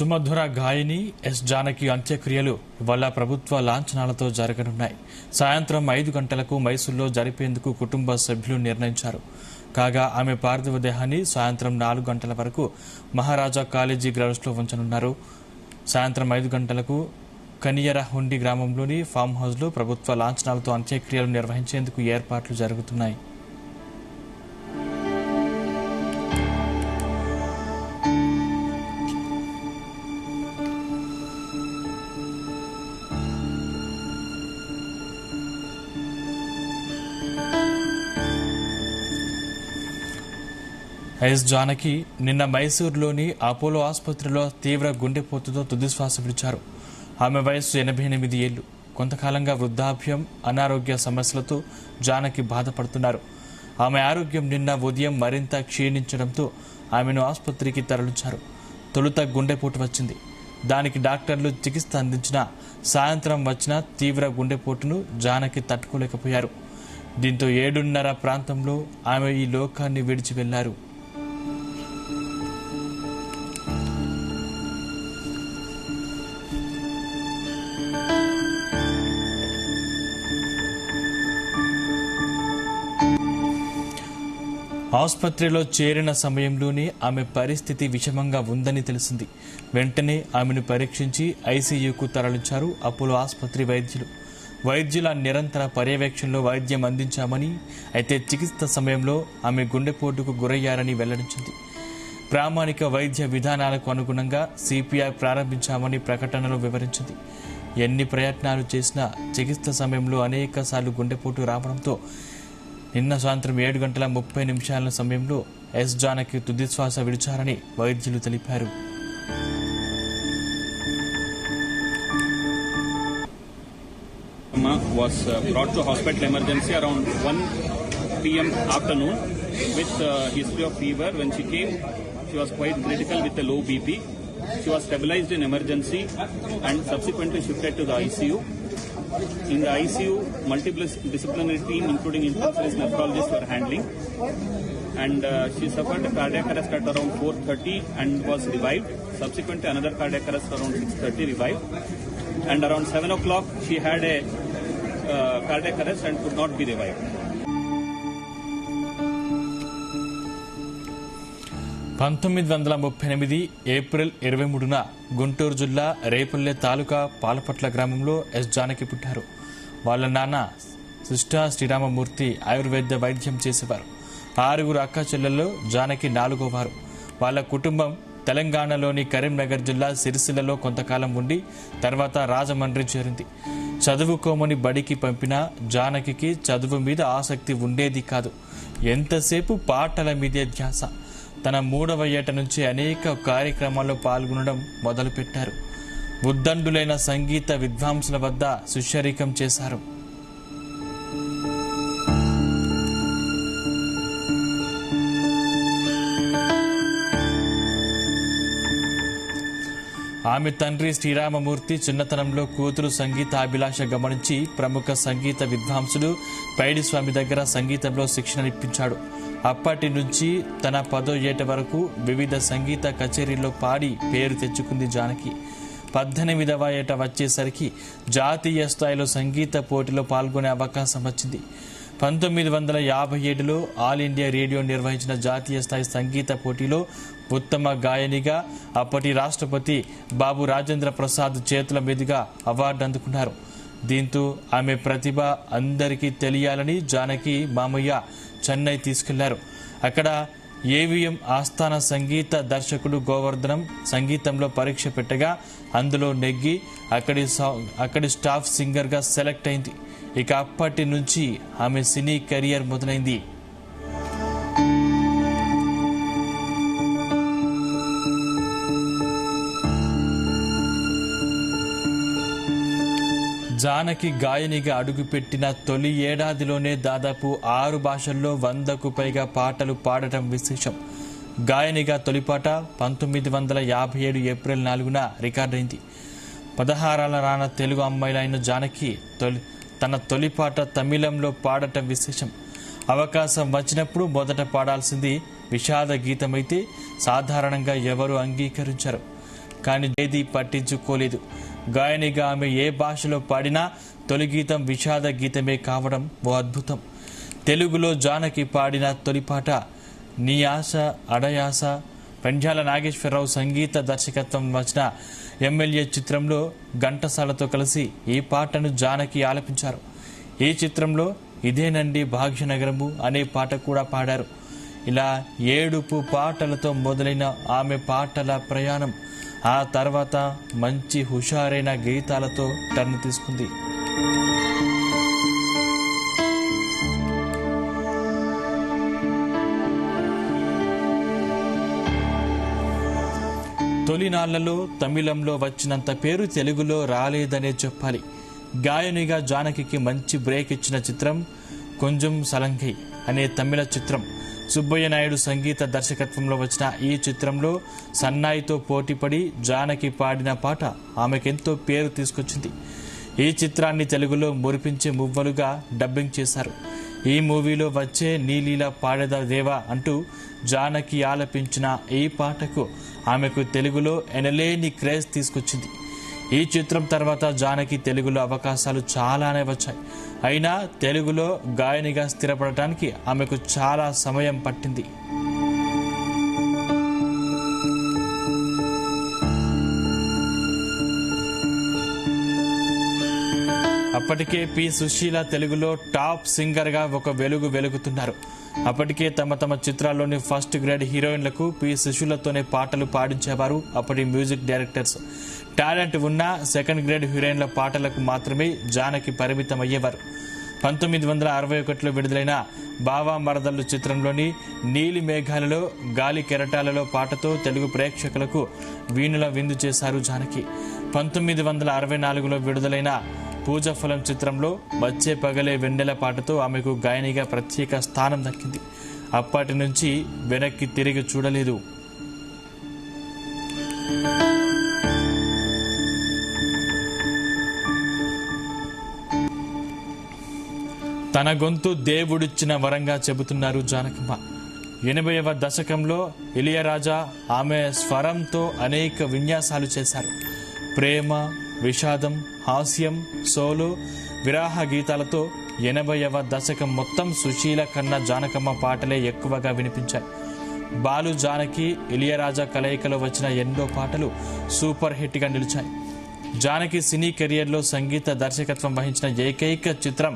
సుమధుర గాయని ఎస్ జానకి అంత్యక్రియలు ఇవాళ ప్రభుత్వ లాంఛనాలతో జరగనున్నాయి. సాయంత్రం 5 గంటలకు మైసూరులో జరిపేందుకు కుటుంబ సభ్యులు నిర్ణయించారు. కాగా ఆమె పార్థివ దేహాన్ని సాయంత్రం 4 గంటల వరకు మహారాజా కాలేజీ గ్రౌండ్స్లో ఉంచనున్నారు. సాయంత్రం 5 గంటలకు కనియరహుండి గ్రామంలోని ఫామ్ హౌస్లో ప్రభుత్వ లాంఛనాలతో అంత్యక్రియలు నిర్వహించేందుకు ఏర్పాట్లు జరుగుతున్నాయి. ఎస్ జానకి నిన్న మైసూరులోని అపోలో ఆసుపత్రిలో తీవ్ర గుండెపోటుతో తుదిశ్వాస విడిచారు. ఆమె వయస్సు 88 ఏళ్లు. కొంతకాలంగా వృద్ధాప్యం, అనారోగ్య సమస్యలతో జానకి బాధపడుతున్నారు. ఆమె ఆరోగ్యం నిన్న ఉదయం మరింత క్షీణించడంతో ఆమెను ఆసుపత్రికి తరలించారు. తొలుత గుండెపోటు వచ్చింది. దానికి డాక్టర్లు చికిత్స అందించినా సాయంత్రం వచ్చిన తీవ్ర గుండెపోటును జానకి తట్టుకోలేకపోయారు. దీంతో 7:30 ప్రాంతంలో ఆమె ఈ లోకాన్ని విడిచి వెళ్లారు. ఆసుపత్రిలో చేరిన సమయంలోనే ఆమె పరిస్థితి విషమంగా ఉందని తెలిసింది. వెంటనే ఆమెను పరీక్షించి ఐసీయూకు తరలించారు అపోలో ఆసుపత్రి వైద్యులు. వైద్యుల నిరంతర పర్యవేక్షణలో వైద్యం అందించామని, అయితే చికిత్స సమయంలో ఆమె గుండెపోటుకు గురయ్యారని వెల్లడించింది. ప్రామాణిక వైద్య విధానాలకు అనుగుణంగా సిపిఆర్ ప్రారంభించామని ప్రకటనలో వివరించింది. ఎన్ని ప్రయత్నాలు చేసినా చికిత్స సమయంలో అనేక సార్లు గుండెపోటు రావడంతో నిన్న సాయంత్రం 7:30 సమయంలో ఎస్ జానకి తుదిశ్వాస విడిచారని వైద్యులు తెలిపారు. Was brought to hospital emergency around 1 p.m. afternoon with history of fever. When she came, she was quite critical with a low BP. She was stabilized in emergency and subsequently shifted to the ICU. In the ICU, multidisciplinary team including intensivist nephrologists were handling, and she suffered a cardiac arrest at around 4:30 and was revived. Subsequently, another cardiac arrest around 6:30 revived, and around 7 o'clock she had a cardiac arrest and could not be revived. 1938 April 23న గుంటూరు జిల్లా రేపల్లె తాలూకా పాలపట్ల గ్రామంలో yes Janaki పుట్టారు. వాళ్ళ నాన్న సిస్టా శ్రీరామమూర్తి ఆయుర్వేద వైద్యం చేసేవారు. 6 అక్క చెల్లెల్లో జానకి 4వ వారు. వాళ్ళ కుటుంబం తెలంగాణలోని కరీంనగర్ జిల్లా సిరిసిల్లలో కొంతకాలం ఉండి తర్వాత రాజమండ్రి చేరింది. చదువుకోమని బడికి పంపిన జానకి చదువు మీద ఆసక్తి ఉండేది కాదు. ఎంతసేపు పాటల మీదే ధ్యాస. తన 3వ ఏట నుంచి అనేక కార్యక్రమాల్లో పాల్గొనడం మొదలుపెట్టారు. ఉద్దండులైన సంగీత విద్వాంసుల వద్ద శిష్యరికం చేశారు. ఆమె తండ్రి శ్రీరామమూర్తి చిన్నతనంలో కూతురు సంగీతాభిలాష గమనించి ప్రముఖ సంగీత విద్వాంసుడు పైడిస్వామి దగ్గర సంగీతంలో శిక్షణ ఇప్పించాడు. అప్పటి నుంచి తన 10వ ఏట వరకు వివిధ సంగీత కచేరీల్లో పాడి పేరు తెచ్చుకుంది జానకి. 18వ ఏట వచ్చేసరికి జాతీయ స్థాయిలో సంగీత పోటీలో పాల్గొనే అవకాశం వచ్చింది. 1957లో ఆల్ ఇండియా రేడియో నిర్వహించిన జాతీయ స్థాయి సంగీత పోటీలో ఉత్తమ గాయనిగా అప్పటి రాష్ట్రపతి బాబు రాజేంద్ర ప్రసాద్ చేతుల మీదుగా అవార్డు అందుకున్నారు. దీంతో ఆమె ప్రతిభ అందరికీ తెలియాలని జానకి మామయ్య చెన్నై తీసుకెళ్లారు. అక్కడ ఏవిఎం ఆస్థాన సంగీత దర్శకుడు గోవర్ధనం సంగీతంలో పరీక్ష పెట్టగా అందులో నెగ్గి అక్కడి స్టాఫ్ సింగర్గా సెలెక్ట్ అయింది. ఇక అప్పటి నుంచి ఆమె సినీ కెరియర్ మొదలైంది. జానకి గాయనిగా అడుగుపెట్టిన తొలి ఏడాదిలోనే దాదాపు 6 భాషల్లో 100కు పైగా పాటలు పాడటం విశేషం. గాయనిగా తొలిపాట 1957 ఏప్రిల్ 4న రికార్డైంది. 16 రాన తెలుగు అమ్మాయిలైన జానకి తన తొలిపాట తమిళంలో పాడటం విశేషం. అవకాశం వచ్చినప్పుడు మొదట పాడాల్సింది విషాద గీతమైతే సాధారణంగా ఎవరు అంగీకరించరు. కానీ ఏది పట్టించుకోలేదు. గాయనిగా ఆమె ఏ భాషలో పాడినా తొలి గీతం విషాద గీతమే కావడం ఓ అద్భుతం. తెలుగులో జానకి పాడిన తొలి పాట నీ ఆశ అడయాస. పెండ్యాల నాగేశ్వరరావు సంగీత దర్శకత్వం వచ్చిన ఎమ్మెల్యే చిత్రంలో ఘంటసాలతో కలిసి ఈ పాటను జానకి ఆలపించారు. ఈ చిత్రంలో ఇదేనండి భాగ్యనగరము అనే పాట కూడా పాడారు. ఇలా 7 పాటలతో మొదలైన ఆమె పాటల ప్రయాణం ఆ తర్వాత మంచి హుషారైన గీతాలతో టర్న్ తీసుకుంది. తొలినాళ్లలో తమిళంలో వచ్చినంత పేరు తెలుగులో రాలేదనే చెప్పాలి. గాయనిగా జానకి మంచి బ్రేక్ ఇచ్చిన చిత్రం కొంచెం సలంగై అనే తమిళ చిత్రం. సుబ్బయ్య నాయుడు సంగీత దర్శకత్వంలో వచ్చిన ఈ చిత్రంలో సన్నాయితో పోటీపడి జానకి పాడిన పాట ఆమెకెంతో పేరు తీసుకొచ్చింది. ఈ చిత్రాన్ని తెలుగులో మురిపించే మువ్వలుగా డబ్బింగ్ చేశారు. ఈ మూవీలో వచ్చే నీలీలా పాడేద దేవా అంటూ జానకి ఆలపించిన ఈ పాటకు ఆమెకు తెలుగులో ఎనలేని క్రేజ్ తీసుకొచ్చింది. ఈ చిత్రం తర్వాత జానకి తెలుగులో అవకాశాలు చాలానే వచ్చాయి. అయినా తెలుగులో గాయనిగా స్థిరపడటానికి ఆమెకు చాలా సమయం పట్టింది. అప్పటికే పి సుశీల తెలుగులో టాప్ సింగర్గా ఒక వెలుగుతున్నారు. అప్పటికే తమ చిత్రాల్లోని ఫస్ట్ గ్రేడ్ హీరోయిన్లకు పి సుశీలతోనే పాటలు పాడించేవారు అప్పటి మ్యూజిక్ డైరెక్టర్స్. టాలెంట్ ఉన్న సెకండ్ గ్రేడ్ హీరోయిన్ల పాటలకు మాత్రమే జానకి పరిమితం అయ్యేవారు. 1961లో విడుదలైన బావా మరదళ్ళు చిత్రంలోని నీలి మేఘాలలో గాలి కెరటాలలో పాటతో తెలుగు ప్రేక్షకులకు వీణుల విందు చేశారు జానకి. 1964లో విడుదలైన పూజఫలం చిత్రంలో వచ్చే పగలే వెన్నెల పాటతో ఆమెకు గాయనిగా ప్రత్యేక స్థానం దక్కింది. అప్పటి నుంచి వెనక్కి తిరిగి చూడలేదు. తన గొంతు దేవుడిచ్చిన వరంగా చెబుతున్నారు జానకమ్మ. 80వ దశకంలో ఇళయరాజా ఆమె స్వరంతో అనేక విన్యాసాలు చేశారు. ప్రేమ, విషాదం, హాస్యం, సోలో, విరాహ గీతాలతో 80వ దశకం మొత్తం సుశీల కన్నా జానకమ్మ పాటలే ఎక్కువగా వినిపించాయి. బాలు జానకి ఇళయరాజా కలయికలో వచ్చిన ఎన్నో పాటలు సూపర్ హిట్గా నిలిచాయి. జానకి సినీ కెరియర్లో సంగీత దర్శకత్వం వహించిన ఏకైక చిత్రం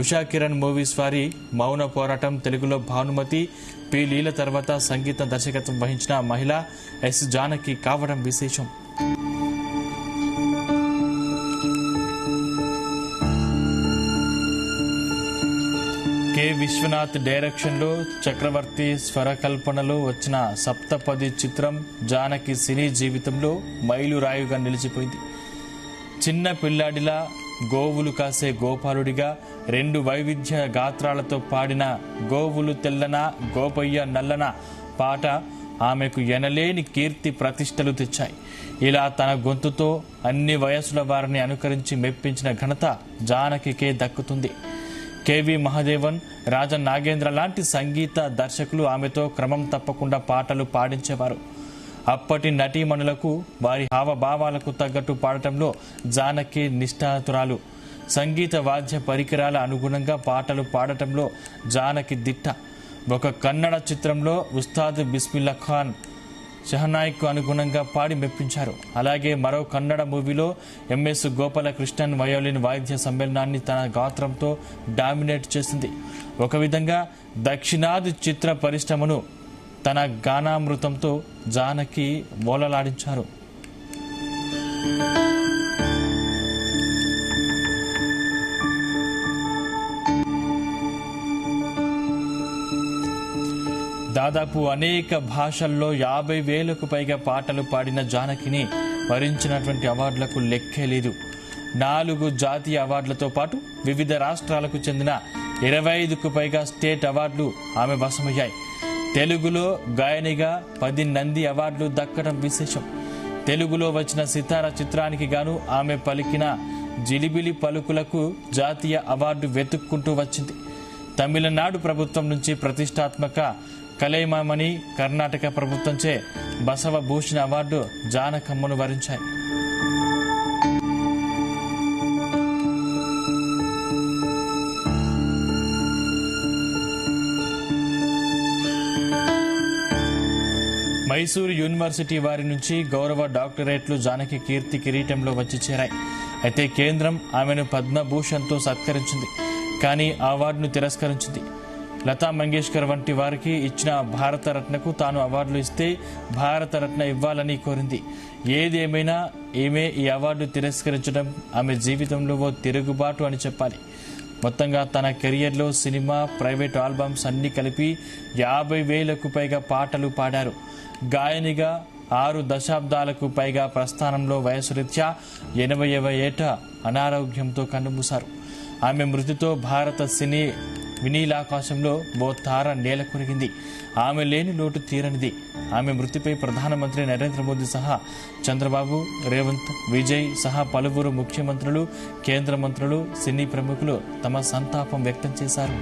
ఉషా కిరణ్ మూవీస్ వారి మౌన పోరాటం. తెలుగులో భానుమతి, పి లీల తర్వాత సంగీత దర్శకత్వం వహించిన మహిళ ఎస్ జానకి కావడం విశేషం. కె విశ్వనాథ్ డైరెక్షన్లో చక్రవర్తి స్వరకల్పనలో వచ్చిన సప్తపది చిత్రం జానకి సినీ జీవితంలో మైలురాయుగా నిలిచిపోయింది. చిన్న పిల్లాడిలా, గోవులు కాసే గోపాలుడిగా 2 వైవిధ్య గాత్రాలతో పాడిన గోవులు తెల్లన గోపయ్య నల్లన పాట ఆమెకు ఎనలేని కీర్తి ప్రతిష్టలు తెచ్చాయి. ఇలా తన గొంతుతో అన్ని వయసుల వారిని అనుకరించి మెప్పించిన ఘనత జానకికే దక్కుతుంది. కెవి మహాదేవన్, రాజన్ నాగేంద్ర లాంటి సంగీత దర్శకులు ఆమెతో క్రమం తప్పకుండా పాటలు పాడించేవారు. అప్పటి నటీమణులకు వారి హావభావాలకు తగ్గట్టు పాడటంలో జానకి నిష్ఠాతురాలు. సంగీత వాద్య పరికరాల అనుగుణంగా పాటలు పాడటంలో జానకి దిట్ట. ఒక కన్నడ చిత్రంలో ఉస్తాద్ బిస్మిల్లా ఖాన్ షహనాయ్కు అనుగుణంగా పాడి మెప్పించారు. అలాగే మరో కన్నడ మూవీలో ఎంఎస్ గోపాలకృష్ణన్ వయోలిన్ వాయిద్య సమ్మేళనాన్ని తన గాత్రంతో డామినేట్ చేసింది. ఒక విధంగా దక్షిణాది చిత్ర పరిశ్రమను తన గానామృతంతో జానకి మోలలాడించారు. దాదాపు అనేక భాషల్లో 50,000కు పైగా పాటలు పాడిన జానకిని వరించినటువంటి అవార్డులకు లెక్కే లేదు. 4 జాతీయ అవార్డులతో పాటు వివిధ రాష్ట్రాలకు చెందిన 25కు పైగా స్టేట్ అవార్డులు ఆమె వశమయ్యాయి. తెలుగులో గాయనిగా 10 నంది అవార్డులు దక్కడం విశేషం. తెలుగులో వచ్చిన సితార చిత్రానికి గాను ఆమె పలికిన జిలిబిలి పలుకులకు జాతీయ అవార్డు వెతుక్కుంటూ వచ్చింది. తమిళనాడు ప్రభుత్వం నుంచి ప్రతిష్టాత్మక కలైమామణి కర్ణాటక ప్రభుత్వంచే బసవ భూషణ్ అవార్డు జానకమ్మను వరించాయి. మైసూరు యూనివర్సిటీ వారి నుంచి గౌరవ డాక్టరేట్లు జానకి కీర్తి కిరీటంలో వచ్చి చేరాయి. అయితే కేంద్రం ఆమెను పద్మభూషణ్తో సత్కరించింది. కానీ ఆ అవార్డును తిరస్కరించింది. లతా మంగేష్కర్ వంటి వారికి ఇచ్చిన భారతరత్నకు తాను అవార్డులు ఇస్తే భారతరత్న ఇవ్వాలని కోరింది. ఏదేమైనా ఈమె ఈ అవార్డు తిరస్కరించడం ఆమె జీవితంలో ఓ తిరుగుబాటు అని చెప్పాలి. మొత్తంగా తన కెరియర్లో సినిమా, ప్రైవేట్ ఆల్బమ్స్ అన్ని కలిపి 50,000కు పైగా పాటలు పాడారు. గాయనిగా 6 దశాబ్దాలకు పైగా ప్రస్థానంలో వయసు రీత్యా 80వ ఏట అనారోగ్యంతో కన్నుమూశారు. ఆమె మృతితో భారత సినీ వినీలాకాశంలో ఓ తార నేల కొరిగింది. ఆమె లేని లోటు తీరనిది. ఆమె మృతిపై ప్రధానమంత్రి నరేంద్ర మోదీ సహా చంద్రబాబు, రేవంత్, విజయ్ సహా పలువురు ముఖ్యమంత్రులు, కేంద్ర మంత్రులు, సినీ ప్రముఖులు తమ సంతాపం వ్యక్తం చేశారు.